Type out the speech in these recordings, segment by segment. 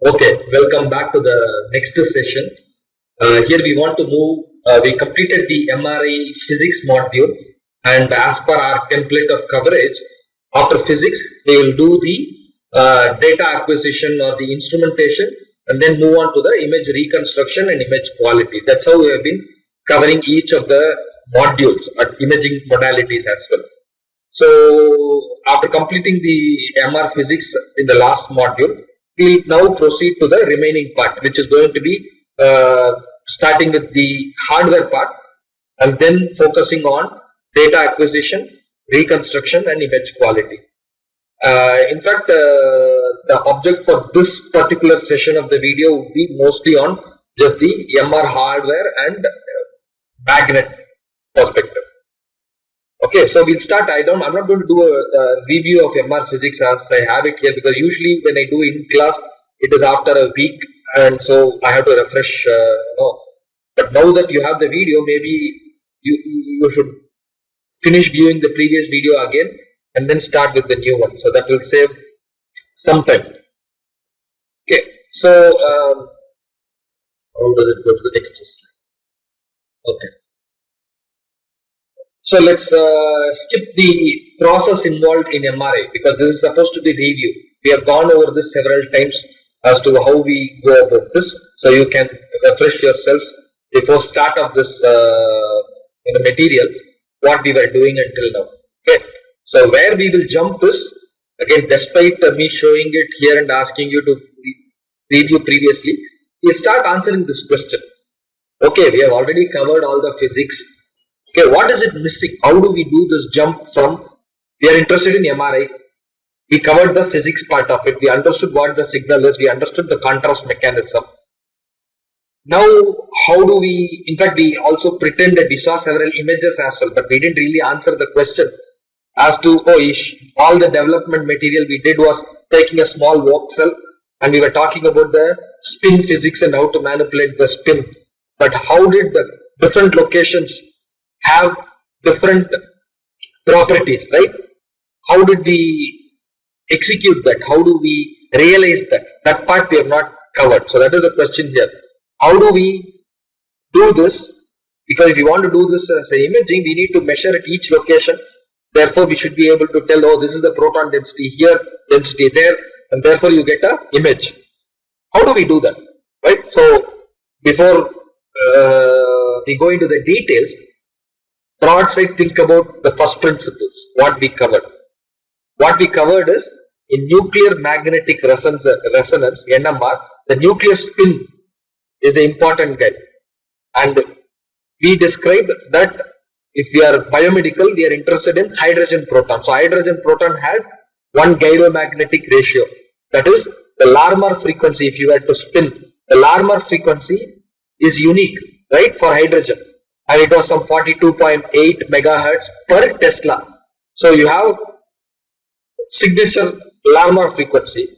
Okay, welcome back to the next session. Here we want to move, we completed the MRI physics module, and as per our template of coverage, after physics, we will do the data acquisition or the instrumentation and then move on to the image reconstruction and image quality. That's how we have been covering each of the modules at imaging modalities as well. So after completing the MR physics in the last module, we now proceed to the remaining part, which is going to be starting with the hardware part and then focusing on data acquisition, reconstruction and image quality. In fact, the object for this particular session of the video would be mostly on just the MR hardware and magnet perspective. Okay, so we'll start. I'm not going to do a review of MR physics as I have it here, because usually when I do in class, it is after a week, and so I have to refresh. But now that you have the video, maybe you should finish viewing the previous video again and then start with the new one. So that will save some time. Okay, so how does it go to the next slide? Okay. So let's skip the process involved in MRI, because this is supposed to be review. We have gone over this several times as to how we go about this, so you can refresh yourself before start of this material what we were doing until now. Okay, so where we will jump is, again, despite me showing it here and asking you to review previously, we start answering this question. Okay, we have already covered all the physics. Okay, what is it missing? How do we do this jump from, we are interested in MRI, we covered the physics part of it, we understood what the signal is, we understood the contrast mechanism. Now, how do we, in fact, we also pretended we saw several images as well, but we didn't really answer the question as to, all the development material we did was taking a small voxel and we were talking about the spin physics and how to manipulate the spin. But how did the different locations have different properties, right? How did we execute that? How do we realize that? That part we have not covered. So that is the question here. How do we do this? Because if you want to do this as an imaging, we need to measure at each location. Therefore, we should be able to tell, oh, this is the proton density here, density there, and therefore you get an image. How do we do that? Right? So before we go into the details, broad side, think about the first principles, what we covered. What we covered is, in nuclear magnetic resonance, NMR, the nuclear spin is the important guide. And we described that if we are biomedical, we are interested in hydrogen proton. So hydrogen proton had one gyromagnetic ratio. That is the Larmor frequency. If you were to spin, the Larmor frequency is unique, right, for hydrogen. And it was some 42.8 megahertz per Tesla. So you have signature Larmor frequency,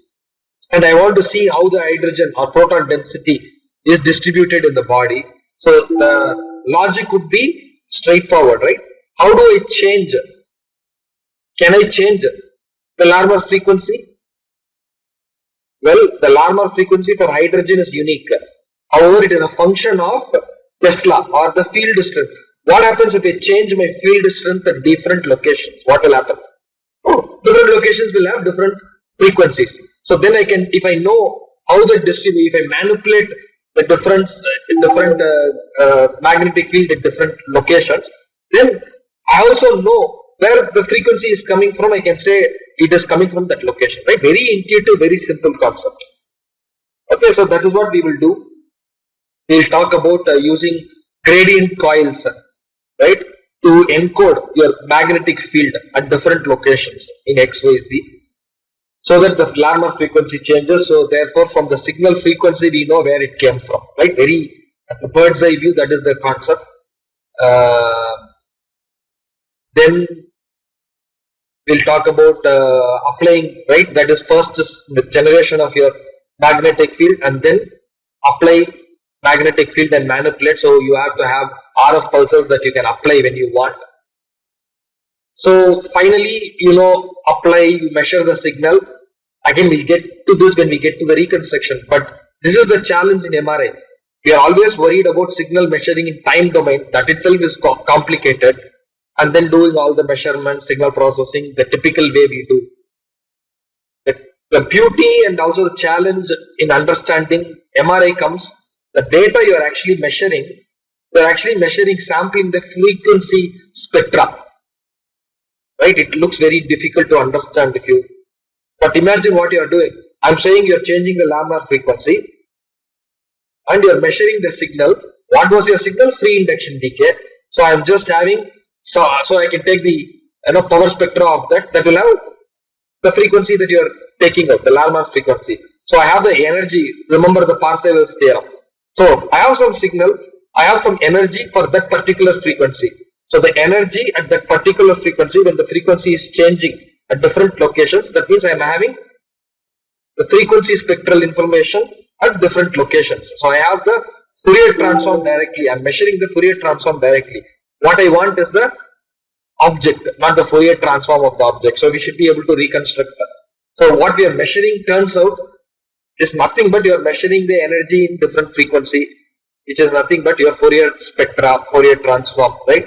and I want to see how the hydrogen or proton density is distributed in the body. So the logic would be straightforward, right? How do I change? Can I change the Larmor frequency? Well, the Larmor frequency for hydrogen is unique. However, it is a function of Tesla or the field strength. What happens if I change my field strength at different locations? What will happen? Oh, different locations will have different frequencies. So then I can, if I know how they distribute, if I manipulate the difference in different magnetic field at different locations, then I also know where the frequency is coming from. I can say it is coming from that location, right? Very intuitive, very simple concept. Okay, so that is what we will do. We'll talk about using gradient coils, right, to encode your magnetic field at different locations in X, Y, Z, so that the Larmor frequency changes. So therefore, from the signal frequency, we know where it came from, right? Very at the bird's eye view, that is the concept. Then we'll talk about applying, right? That is first is the generation of your magnetic field, and then apply magnetic field and manipulate. So you have to have RF pulses that you can apply when you want. So finally, apply, you measure the signal, Again, we'll get to this when we get to the reconstruction. But this is the challenge in MRI. We are always worried about signal measuring in time domain. That itself is complicated. And then doing all the measurements, signal processing, the typical way we do. The beauty and also the challenge in understanding MRI comes, the data you are actually measuring, you are actually measuring sampling the frequency spectra. Right? It looks very difficult to understand if you, but imagine what you are doing. I'm saying you're changing the laminar frequency and you're measuring the signal. What was your signal? Free induction decay. So I'm just having, so I can take the power spectra of that will have the frequency that you're taking out, the laminar frequency. So I have the energy, remember the Parseval's theorem. So I have some signal, I have some energy for that particular frequency. So the energy at that particular frequency, when the frequency is changing at different locations, that means I am having the frequency spectral information at different locations. So I have the Fourier transform directly. I am measuring the Fourier transform directly. What I want is the object, not the Fourier transform of the object. So we should be able to reconstruct that. So what we are measuring turns out is nothing but you are measuring the energy in different frequency, which is nothing but your Fourier spectra, Fourier transform, right?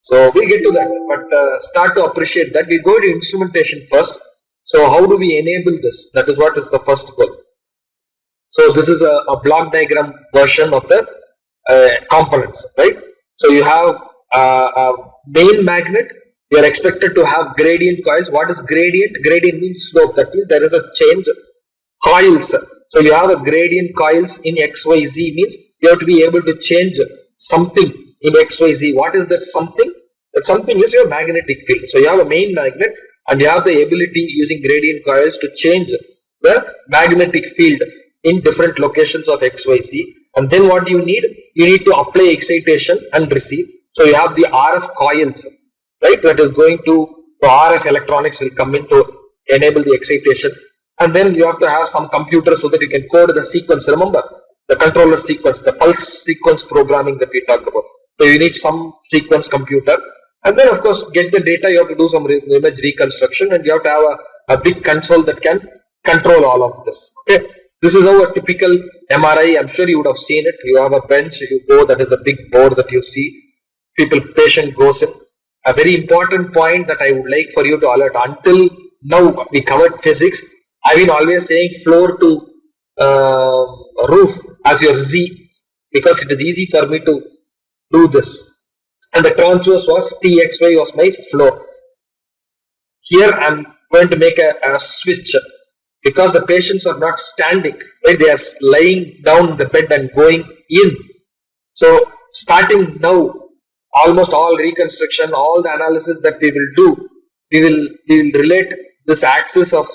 So we'll get to that, but start to appreciate that. We go to instrumentation first. So how do we enable this? That is what is the first goal. So this is a block diagram version of the components, right? So you have a main magnet. You are expected to have gradient coils. What is gradient? Gradient means slope. That means there is a change coils. So you have a gradient coils in XYZ means you have to be able to change something in XYZ. What is that something? That something is your magnetic field. So you have a main magnet and you have the ability using gradient coils to change the magnetic field in different locations of XYZ. And then what do you need? You need to apply excitation and receive. So you have the RF coils, right? That is going to, the RF electronics will come in to enable the excitation. And then you have to have some computer so that you can code the sequence. Remember the controller sequence, the pulse sequence programming that we talked about. So you need some sequence computer. And then of course get the data, you have to do some image reconstruction and you have to have a big console that can control all of this. Okay. This is how a typical MRI, I'm sure you would have seen it. You have a bench, you go, that is the big board that you see. Patient goes in. A very important point that I would like for you to alert, until now we covered physics. I've been always saying floor to roof as your Z, because it is easy for me to do this. And the transverse was TXY was my floor. Here I'm going to make a switch because the patients are not standing, right? They are lying down in the bed and going in. So starting now, almost all reconstruction, all the analysis that we will do, we will relate this axis of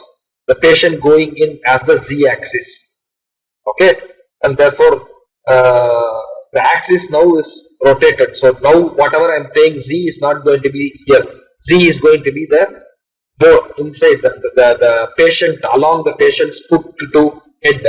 the patient going in as the Z axis. Okay, and therefore the axis now is rotated. So now whatever I'm saying Z is not going to be here. Z is going to be the board inside the patient, along the patient's foot to head.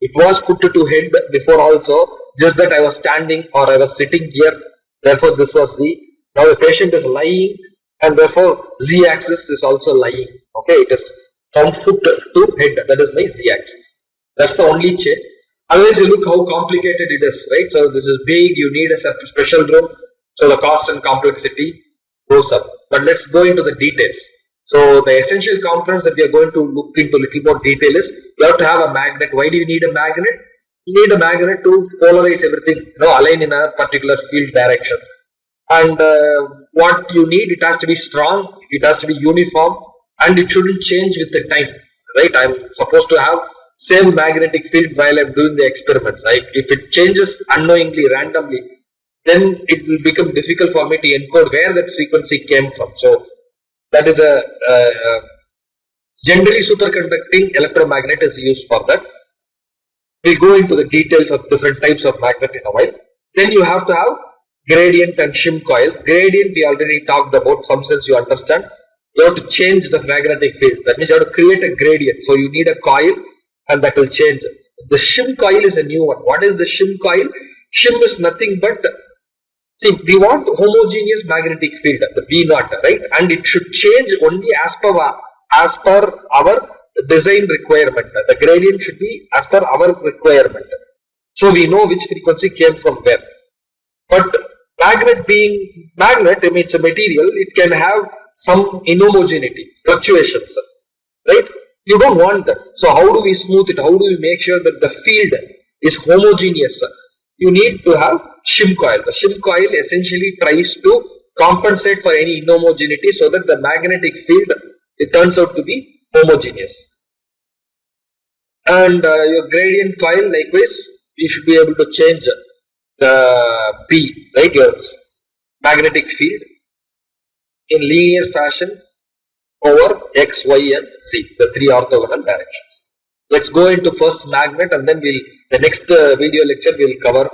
It was foot to head before also, just that I was standing or I was sitting here. Therefore this was Z. Now the patient is lying and therefore Z axis is also lying. Okay, it is from foot to head. That is my Z axis. That's the only change. Otherwise, you look how complicated it is, right? So this is big, you need a special room. So the cost and complexity goes up. But let's go into the details. So the essential components that we are going to look into a little more detail is, you have to have a magnet. Why do you need a magnet? You need a magnet to polarize everything, align in a particular field direction. And what you need, it has to be strong, it has to be uniform, and it shouldn't change with the time, right? I'm supposed to have same magnetic field while I'm doing the experiments. If it changes unknowingly, randomly, then it will become difficult for me to encode where that frequency came from. So that is a generally superconducting electromagnet is used for that. We go into the details of different types of magnet in a while. Then you have to have gradient and shim coils. Gradient we already talked about, some sense you understand. You have to change the magnetic field. That means you have to create a gradient. So you need a coil and that will change. The shim coil is a new one. What is the shim coil? Shim is nothing but, see, we want homogeneous magnetic field, the V naught, right? And it should change only as per our design requirement. The gradient should be as per our requirement. So we know which frequency came from where. But magnet being magnet, I mean it's a material, it can have some inhomogeneity, fluctuations, right? You don't want that. So how do we smooth it? How do we make sure that the field is homogeneous? You need to have shim coil. The shim coil essentially tries to compensate for any inhomogeneity so that the magnetic field, it turns out to be homogeneous. And your gradient coil, likewise, you should be able to change the P, right, your magnetic field in linear fashion over X, Y and Z, the three orthogonal directions. Let's go into first magnet, and then the next video lecture we'll cover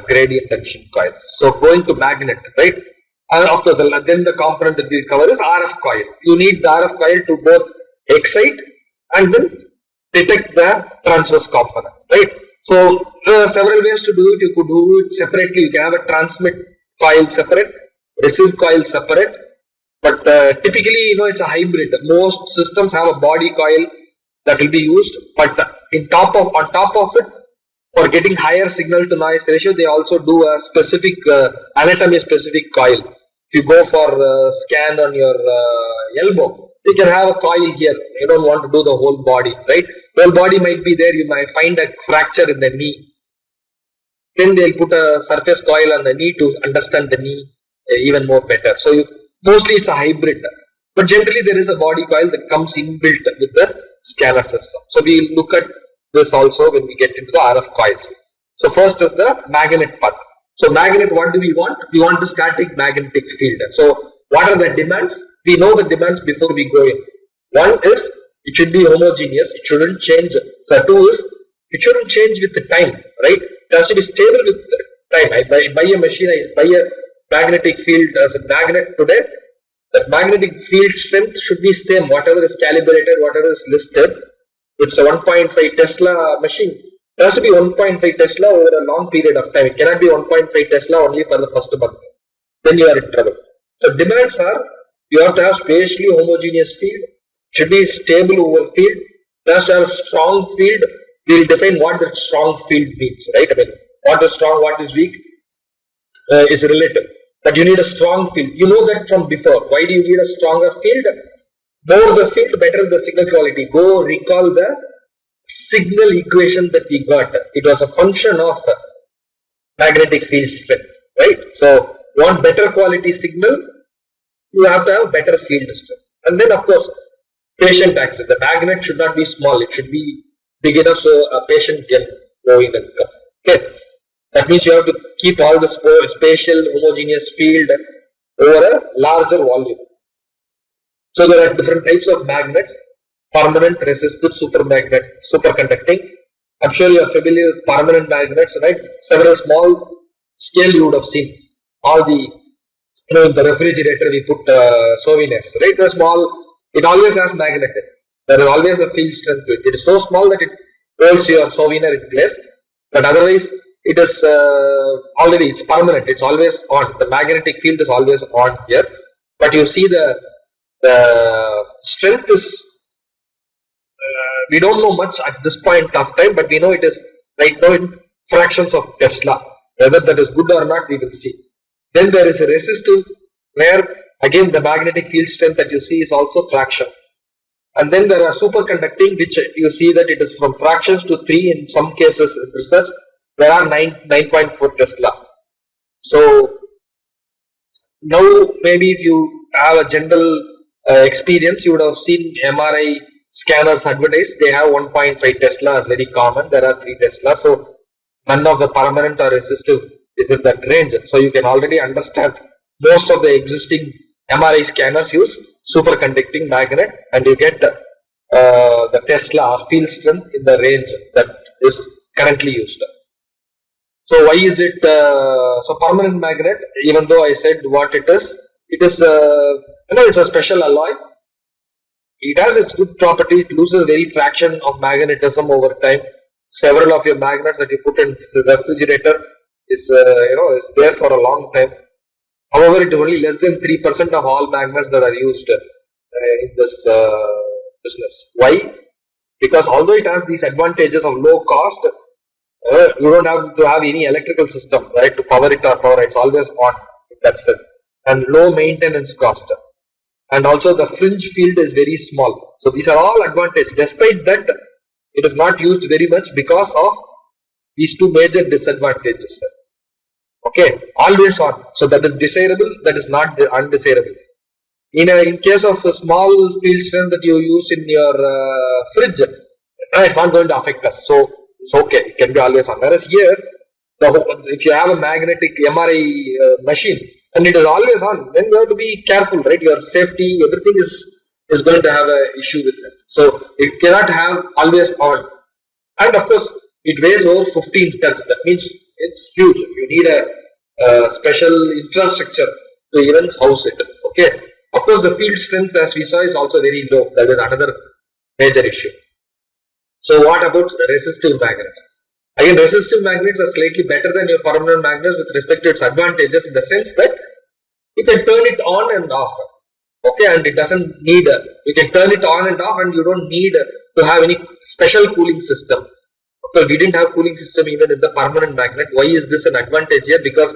gradient and shim coils. So going to magnet, right, and of course then the component that we'll cover is RF coil. You need the RF coil to both excite and then detect the transverse component, right? So there are several ways to do it. You could do it separately. You can have a transmit coil separate, receive coil separate, but typically, it's a hybrid. Most systems have a body coil that will be used, but on top of it, for getting higher signal to noise ratio, they also do a specific anatomy specific coil. If you go for scan on your elbow, you can have a coil here. You don't want to do the whole body, right? Whole body might be there. You might find a fracture in the knee. Then they'll put a surface coil on the knee to understand the knee even more better. So mostly it's a hybrid, but generally there is a body coil that comes inbuilt with the scanner system. So we'll look at this also when we get into the RF coils. So first is the magnet part. So magnet, what do we want? We want the static magnetic field. So what are the demands? We know the demands before we go in. One is it should be homogeneous. It shouldn't change. So two is it shouldn't change with the time, right? It has to be stable with the time. I buy a machine, I buy a magnetic field as a magnet today. That magnetic field strength should be same. Whatever is calibrated, whatever is listed. It's a 1.5 Tesla machine. It has to be 1.5 Tesla over a long period of time. It cannot be 1.5 Tesla only for the first month. Then you are in trouble. So demands are, you have to have spatially homogeneous field, should be stable over field, it has to have a strong field. We will define what the strong field means, right? I mean, what is strong, what is weak is relative. But you need a strong field. You know that from before. Why do you need a stronger field? More the field, better the signal quality. Go recall the signal equation that we got. It was a function of magnetic field strength, right? So, want better quality signal, you have to have better field strength. And then, of course, patient access. The magnet should not be small. It should be big enough so a patient can go in and come. Okay. That means you have to keep all the spatial homogeneous field over a larger volume. So there are different types of magnets: permanent, resistive, superconducting. I'm sure you are familiar with permanent magnets, right? Several small scale you would have seen. All the, in the refrigerator we put souvenirs, right? They're small. It always has magnet. There is always a field strength to it. It is so small that it holds your souvenir in place, but otherwise it is already, it's permanent. It's always on. The magnetic field is always on here. But you see the strength is, we don't know much at this point of time, but we know it is right now in fractions of Tesla. Whether that is good or not, we will see. Then there is a resistive, where again the magnetic field strength that you see is also fraction. And then there are superconducting, which you see that it is from fractions to 3 in some cases in research. There are 9.4 Tesla. So now maybe if you have a general experience, you would have seen MRI scanners advertised. They have 1.5 Tesla as very common. There are 3 Tesla. So none of the permanent or resistive is in that range. So you can already understand most of the existing MRI scanners use superconducting magnet, and you get the Tesla or field strength in the range that is currently used. So why is it so permanent magnet? Even though I said what it is it's a special alloy. It has its good property. It loses very fraction of magnetism over time. Several of your magnets that you put in the refrigerator is is there for a long time. However, it is only less than 3% of all magnets that are used in this business. Why? Because although it has these advantages of low cost, you don't have to have any electrical system, right, to power it or power. It's always on in that sense, and low maintenance cost. And also the fringe field is very small. So these are all advantages. Despite that, it is not used very much because of these two major disadvantages. Okay, always on. So that is desirable, that is not undesirable. In case of a small field strength that you use in your fridge, it's not going to affect us. So it's okay, it can be always on. Whereas here, if you have a magnetic MRI machine and it is always on, then you have to be careful, right? Your safety, everything is going to have an issue with it. So it cannot have always on. And of course, it weighs over 15 tons. That means it's huge. You need a special infrastructure to even house it. Okay. Of course, the field strength, as we saw, is also very low. That is another major issue. So what about resistive magnets? Again, resistive magnets are slightly better than your permanent magnets with respect to its advantages, in the sense that you can turn it on and off. Okay, and it doesn't need you can turn it on and off, and you don't need to have any special cooling system. Of course, we didn't have cooling system even in the permanent magnet. Why is this an advantage here? Because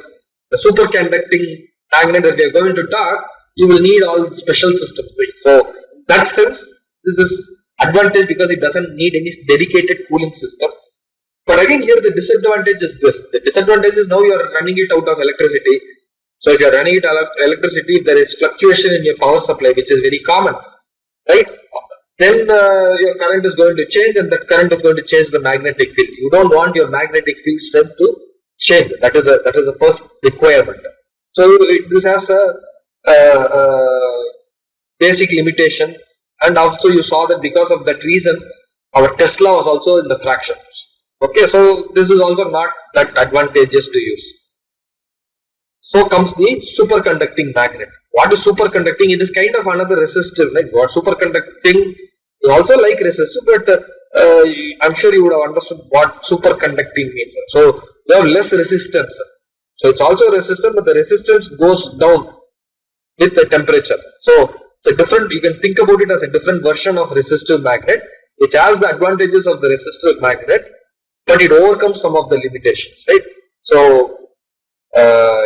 the superconducting magnet that we are going to talk, you will need all special systems. Right? So in that sense, this is advantage because it doesn't need any dedicated cooling system. But again, here the disadvantage is this. The disadvantage is now you are running it out of electricity. So if you are running it out of electricity, there is fluctuation in your power supply, which is very common, right? Then your current is going to change, and that current is going to change the magnetic field. You don't want your magnetic field strength to change. That is the first requirement. So this has a basic limitation, and also you saw that because of that reason, our Tesla was also in the fractions. Okay, so this is also not that advantageous to use. So comes the superconducting magnet. What is superconducting? It is kind of another resistive. Like what superconducting is also like resistive, but I'm sure you would have understood what superconducting means. So you have less resistance. So it's also resistant, but the resistance goes down with the temperature. So it's a different. You can think about it as a different version of resistive magnet, which has the advantages of the resistive magnet, but it overcomes some of the limitations, right? So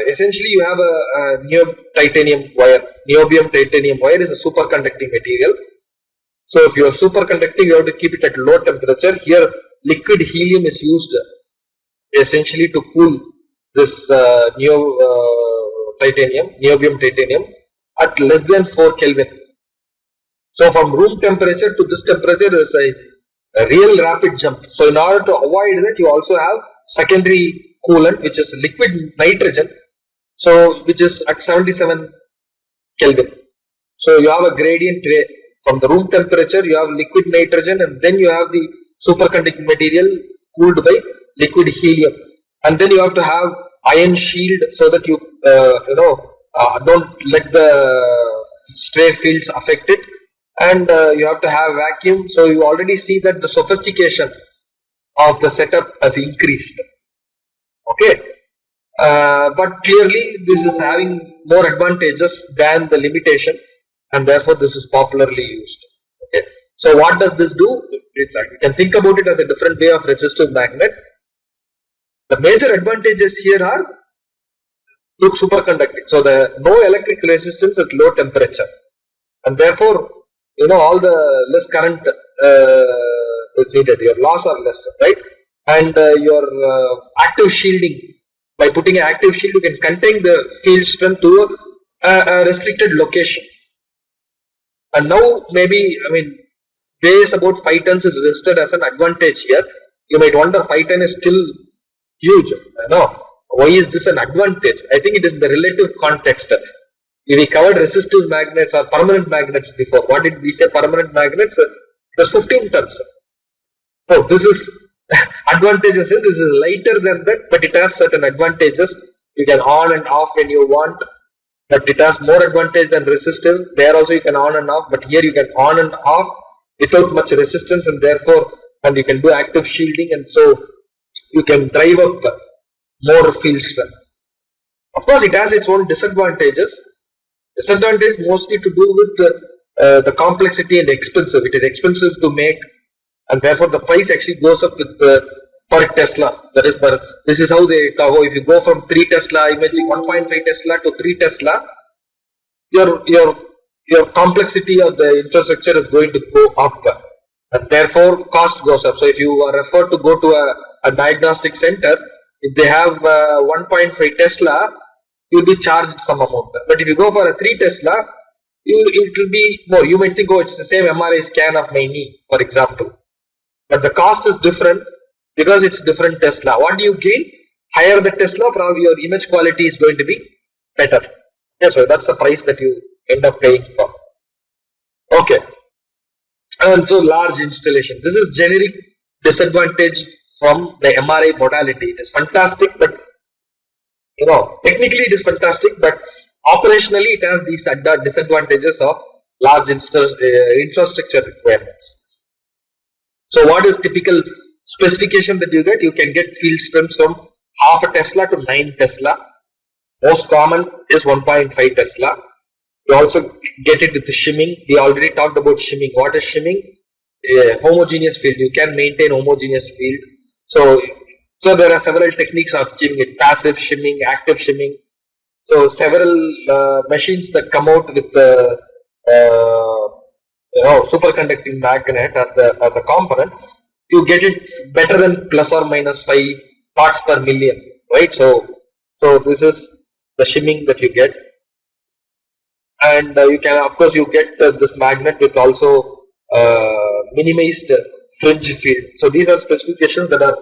essentially, you have a niobium titanium wire is a superconducting material. So if you are superconducting, you have to keep it at low temperature. Here, liquid helium is used essentially to cool this niobium titanium at less than 4 Kelvin. So from room temperature to this temperature, there is a real rapid jump. So in order to avoid that, you also have secondary coolant, which is liquid nitrogen, so which is at 77 Kelvin. So you have a gradient way. From the room temperature, you have liquid nitrogen, and then you have the superconducting material cooled by liquid helium, and then you have to have ion shield so that you don't let the stray fields affect it, and you have to have vacuum. So you already see that the sophistication of the setup has increased. Okay, but clearly this is having more advantages than the limitation, and therefore this is popularly used. Okay, so what does this do? You can think about it as a different way of resistive magnet. The major advantages here are superconducting. So the no electric resistance at low temperature, and therefore all the less current is needed. Your loss are less, right? And your active shielding. By putting an active shield, you can contain the field strength to a restricted location. And now maybe, weighs about 5 tons is listed as an advantage here. You might wonder 5 tons is still huge. No. Why is this an advantage? I think it is the relative context. We covered resistive magnets or permanent magnets before. What did we say? Permanent magnets? It was 15 tons. So this is advantages. This is lighter than that, but it has certain advantages. You can on and off when you want, but it has more advantage than resistive. There also you can on and off, but here you can on and off without much resistance, and you can do active shielding, and so you can drive up more field strength. Of course, it has its own disadvantages. Disadvantage mostly to do with the complexity and expensive. It is expensive to make, and therefore the price actually goes up with per Tesla. That is per. This is how they talk. If you go from 3 Tesla imaging 1.5 Tesla to 3 Tesla, your complexity of the infrastructure is going to go up, and therefore cost goes up. So if you are referred to go to a diagnostic center, if they have 1.5 Tesla, you'll be charged some amount. But if you go for a 3 Tesla, it will be more. You might think, oh, it's the same MRI scan of my knee, for example. But the cost is different because it's different Tesla. What do you gain? Higher the Tesla, probably your image quality is going to be better. Yeah, so that's the price that you end up paying for. Okay. And so large installation. This is generic disadvantage from the MRI modality. It is fantastic, but technically it is fantastic, but operationally it has these disadvantages of large infrastructure requirements. So what is typical specification that you get? You can get field strengths from half a Tesla to 9 Tesla. Most common is 1.5 Tesla. You also get it with the shimming. We already talked about shimming. What is shimming? Homogeneous field. You can maintain homogeneous field. So there are several techniques of shimming it: passive shimming, active shimming. So several machines that come out with superconducting magnet as a component, you get it better than plus or minus 5 parts per million, right? So this is the shimming that you get, and you can, of course, you get this magnet with also minimized fringe field. So these are specifications that are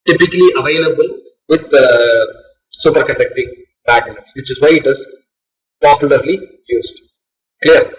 typically available with superconducting magnets, which is why it is popularly used. Clear?